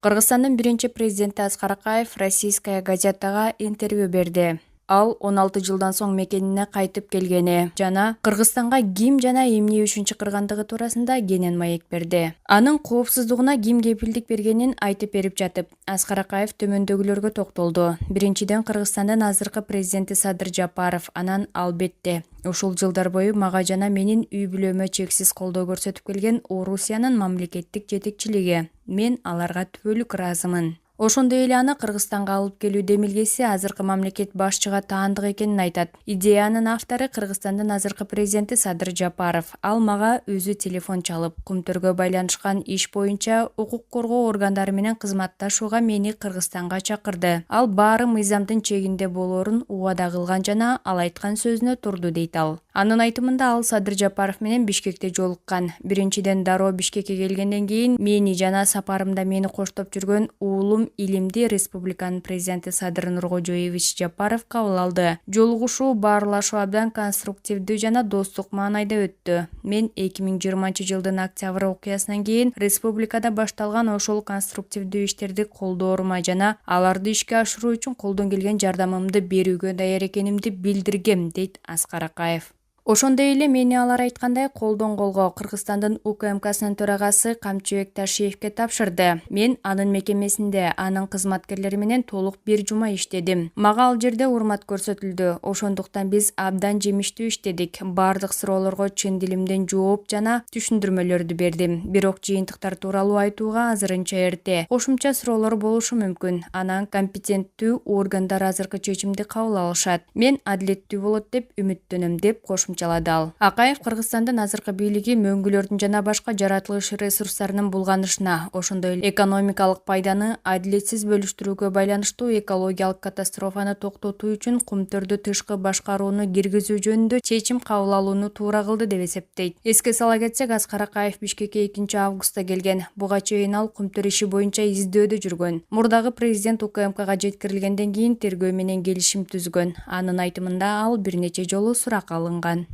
Кыргызстандын биринчи президенти Аскар Акаев «Российская газетага» интервью берди. Ал 16 жылдан соң мекенине кайтып келгени жана Кыргызстанга ким жана эмне үчүн чакыргандыгы туурасында кенен маек берди. Анын коопсуздугуна ким кепилдик бергенин айтып берип жатып, Аскар Акаев төмөндөгүлөргө токтолду. Биринчиден, Кыргызстандын азыркы президенти Садыр Жапаров, анан албетте ушул жылдар бою мага жана менин үй бүлөмө чексиз колдоо көрсөтүп келген Орусиянын мамлекеттик жетекчилиги. Мен аларга түбөлүк ыраазымын. Ошондой эле аны Кыргызстанга алып келүү демилгеси азыркы мамлекет башчыга таандык экенин айтат. Идеянын автору Кыргызстандын азыркы президенти Садыр Жапаров. Ал мага өзү телефон чалып, Кумтөргө байланышкан иш боюнча укук коргоо органдары менен кызматташууга мени Кыргызстанга чакырды. Ал баары мыйзамдын чегинде болоорун убада кылган жана ал айткан сөзүнө турду, дейт ал. Анын айтымында ал Садыр Жапаров менен Бишкекте жолуккан. Биринчиден, дароо Бишкекке келгенден кийин мени жана сапарымда мени коштоп жүргөн уулум Илимди республиканын президенти Садыр Нуркожоевич Жапаров кабыл алды. Жолугушуу баарлашуу абдан конструктивдүү жана достук маанайда өттү. Мен 2020 жылдын октябрь окуясынан кийин республикада башталган ошол конструктивдүү иштерди колдоорума жана аларды ишке ашыруу үчүн колдон келген жардамымды берүүгө даяр экенимди билдиргем, дейт Аскар Акаев. Ошондой эле мени алар айткандай колдон колго Кыргызстандын УКМКсынын төрагасы Камчыбек Ташиевке тапшырды. Мен анын мекемесинде анын кызматкерлери менен толук бир жума иштедим. Мага ал жерде урмат көрсөтүлдү. Ошондуктан биз абдан жемиштүү иштедик. Бардык суроолорго чын дилимден жооп жана түшүндүрмөлөрдү бердим. Бирок жыйынтыктар тууралуу айтууга азырынча эрте. Кошумча суроолор болушу мүмкүн. Анан компетенттүү органдар азыркы чечимди кабыл алышат. Мен адилеттүү болот деп үмүттөнөм, деп кошумчалады ал. Акаев Кыргызстандын азыркы бийлиги мөңгүлөрдүн жана башка жаратылыш ресурстарынын булганышына, ошондой эле экономикалык пайданы адилетсиз бөлүштүрүүгө байланыштуу экологиялык катастрофаны токтотуу үчүн Кумтөрдү тышкы башкарууну киргизүү жөнүндө чечим кабыл алууну туура кылды деп эсептейт. Эске сала кетсек, Аскар Акаев Бишкекке 2-августта келген. Буга чейин ал Кумтөр иши боюнча издөөдө жүргөн. Мурдагы президент УКМКга жеткирилгенден кийин тергөө менен келишим түзгөн. Анын айтымында ал бир нече жолу суракка алынган.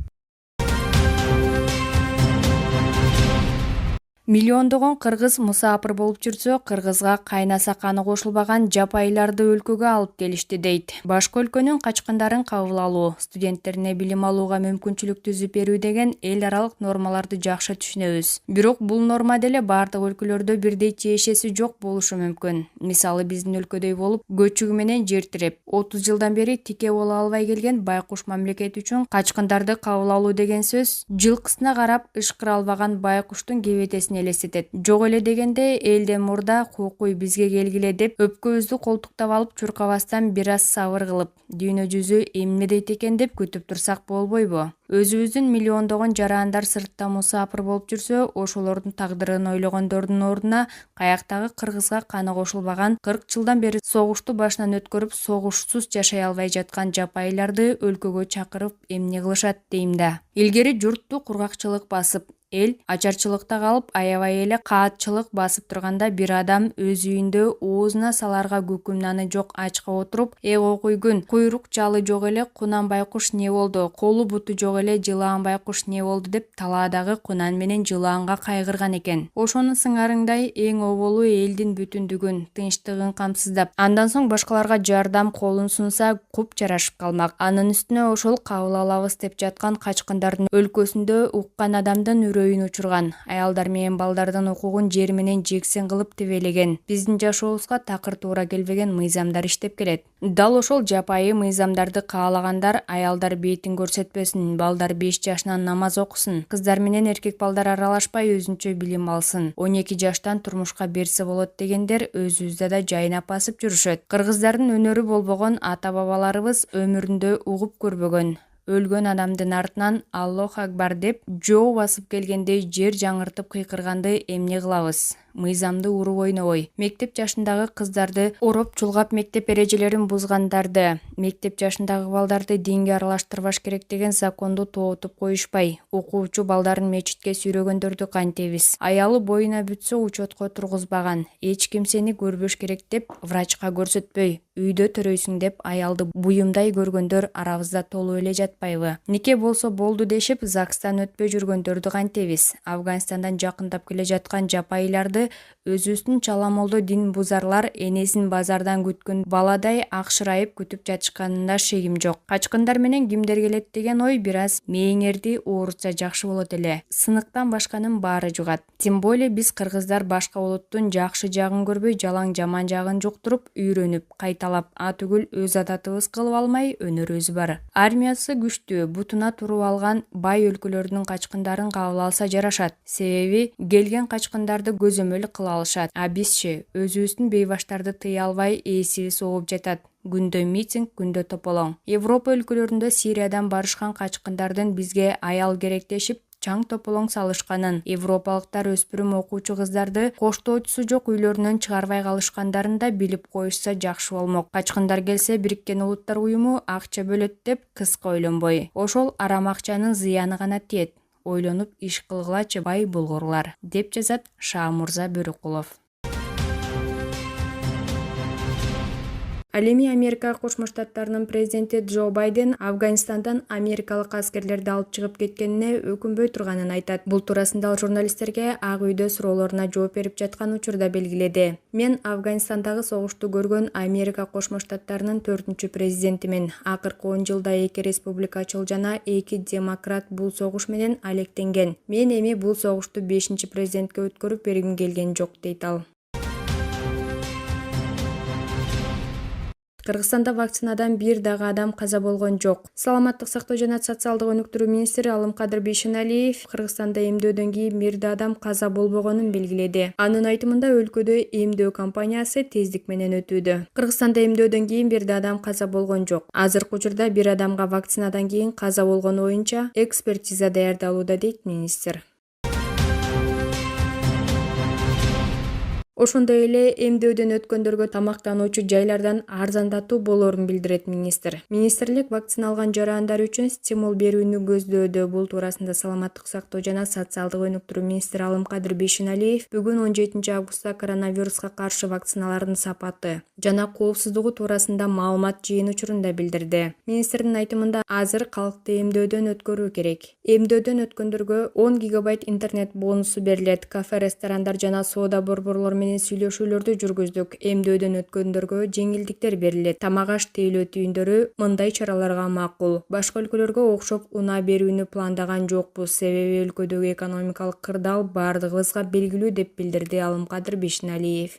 Миллиондогон кыргыз мусаапыр болуп жүрсө, кыргызга кайнаса каны кошулбаган жапайыларды өлкөгө алып келишти, дейт. Башка өлкөнүн качкындарын кабыл алуу, студенттерине билим алууга мүмкүнчүлүк түзүп берүү деген эл аралык нормаларды жакшы түшүнөбүз. Бирок бул норма деле бардык өлкөлөрдө бирдей тиешеси жок болушу мүмкүн. Мисалы, биздин өлкөдөй болуп, көчүгү менен жер тиреп, 30 жылдан бери тике боло албай келген байкуш мамлекет үчүн качкындарды кабыл алуу деген сөз жылкысына карап ышкыра албаган байкуштун кебетесин элестетет. Жок эле дегенде, элден мурда кукуй бизге келгиле деп өпкөбүздү колтуктап алып чуркабастан бир аз сабыр кылып, дүйнө жүзү эмне дейт экен деп күтүп турсак болбойбу? Өзүбүздүн миллиондогон жарандар сыртта мусаапыр болуп жүрсө, ошолордун тагдырын ойлогондордун ордуна каяктагы кыргызга каны кошулбаган 40 жылдан бери согушту башынан өткөрүп, согушсуз жашай албай жаткан жапайыларды өлкөгө чакырып эмне кылышат дейм да. Илгери журтту кургакчылык басып, эл ачарчылыкта калып, аябай эле каатчылык басып турганда бир адам өз үйүндө оозуна саларга күкүм наны жок ачка отуруп, койгүн, куйрук жалы жок эле кунан байкуш не болду, колу буту жок эле жылаан байкуш не болду деп талаадагы кунан менен жылаанга кайгырган экен. Ошону сыңарыңдай эң оболу элдин бүтүндүгүн, тынчтыгын камсыздап, андан соң башкаларга жардам колун сунса куп жарашып калмак. Анын үстүнө ошол кабыл алабыз деп жаткан качкындардын өлкөсүндө уккан адамдын үрөйүн учурган, аялдар менен балдардын укугун жер менен жексен кылып тебелеген, биздин жашообузга такыр туура келбеген мыйзамдар иштеп келет. Дал ошол жапайы мыйзамдарды каалагандар аялдар бетин көрсөтпөсүн, балдар 5 жашынан намаз окусун, кыздар менен эркек балдар аралашпай өзүнчө билим алсын, 12 жаштан турмушка берсе болот дегендер өзүбүздө да жайнап басып жүрүшөт. Кыргыздардын өнөрү болбогон ата-бабаларыбыз өмүрүндө угуп көрбөгөн. Өлгөн адамдын артынан Аллох акбар деп жоо басып келгенде жер жаңыртып кыйкырганды эмне кылабыз? Мыйзамды уруп ойнобой, мектеп жашындагы кыздарды ороп чулгап мектеп эрежелерин бузгандарды, мектеп жашындагы балдарды динге аралаштырбаш керек деген законду тоотуп коюшпай, окуучу балдарын мечитке сүйрөгөндөрдү кантебиз? Аялы боюна бүтсө учетко тургузбаган, эч ким сени көрбөш керек деп врачка көрсөтпөй, үйдө төрөйсүң деп аялды буюмдай көргөндөр арабызда толуп эле жатпайбы? Нике болсо болду дешип ЗАГСтан өтпөй жүргөндөрдү кантебиз? Афганистандан жакындап келе жаткан жапайыларды айларды өзүбүздүн чаламолдо дин бузарлар энесин базардан күткөн баладай акшырайып күтүп жатышканында шегим жок. Качкындар менен кимдер келет деген ой бир аз мээңерди уурутса жакшы болот эле. Сыныктан башканын баары жугат. Тем более биз кыргыздар башка улуттун жакшы жагын көрбөй, жалаң жаман жагын жуктуруп, үйрөнүп, кайталап, атүгүл өз адатыбыз кылып алмай өнөрүбүз бар. Армиясы күчтүү, бутуна туруп алган бай өлкөлөрдүн качкындарын кабыл алса жарашат. Себеби келген качкындарды көзөмөл кыла алышат. А бизчи өзүбүздүн бейбаштарды тыя албай эсибиз ооп жатат. Күндө митинг, күндө тополоң. Европа өлкөлөрүндө Сириядан барышкан качкындардын бизге аял керектешип, чаң тополоң салышканын, европалыктар өспүрүм окуучу кыздарды коштоочусу жок үйлөрүнөн чыгарбай калышкандарын да билип коюшса жакшы болмок. Качкындар келсе Бириккен Улуттар уюму акча бөлөт деп кыска ойлонбой. Ошол арам акчанын зыяны гана тиет. Ойлонуп иш кылгылачы бай булгурлар, деп жазат Шаамурза Бөрүкулов. Ал эми Америка Кошмо Штаттарынын президенти Джо Байден Афганистандан америкалык аскерлерди алып чыгып кеткенине өкүнбөй турганын айтат. Бул туурасында ал журналисттерге Ак үйдө суроолоруна жооп берип жаткан учурда белгиледи. Мен Афганистандагы согушту көргөн Америка Кошмо Штаттарынын 4-чү президентимин. Акыркы 10 жылда 2 республикачыл жана 2 демократ бул согуш менен алектенген. Мен эми бул согушту 5-чи президентке өткөрүп бергим келген жок, дейт ал. Кыргызстанда вакцинадан бир дагы адам каза болгон жок. Саламаттык сактоо жана социалдык өнүктүрүү министри Алымкадыр Бейшеналиев Кыргызстанда эмдөөдөн кийин бир да адам каза болбогонун белгиледи. Анын айтымында өлкөдө эмдөө кампаниясы тездик менен өтүүдө. Кыргызстанда эмдөөдөн кийин бир да адам каза болгон жок. Азыркы учурда бир адамга вакцинадан кийин каза болгону боюнча экспертиза даярдалууда, дейт министр. Ошондой эле эмдөөдөн өткөндөргө тамактануучу жайлардан арзандатуу болорун билдирет министр. Министрлик вакцина алган жарандар үчүн стимул берүүнү көздөөдө. Бул туурасында саламаттык сактоо жана социалдык өнүктүрүү министри Алымкадыр Бейшеналиев бүгүн 17 августта коронавируска каршы вакциналардын сапаты жана коопсуздугу туурасында маалымат жыйын учурунда билдирди. Министрдин айтымында азыр калкты эмдөөдөн өткөрүү керек. Эмдөөдөн өткөндөргө 10 гигабайт интернет бонусу берилет. Кафе, ресторандар жана соода борборлору менен сүйлөшүүлөрдү жүргүздүк. Эмдөөдөн өткөндөргө жеңилдиктер берилет. Тамак аш тейлөө түйүндөрү мындай чараларга макул. Башка өлкөлөргө окшоп унаа берүүнү пландаган жокпуз. Себеби өлкөдөгү экономикалык кырдаал бардыгыбызга белгилүү, деп билдирди Алымкадыр Бейшеналиев.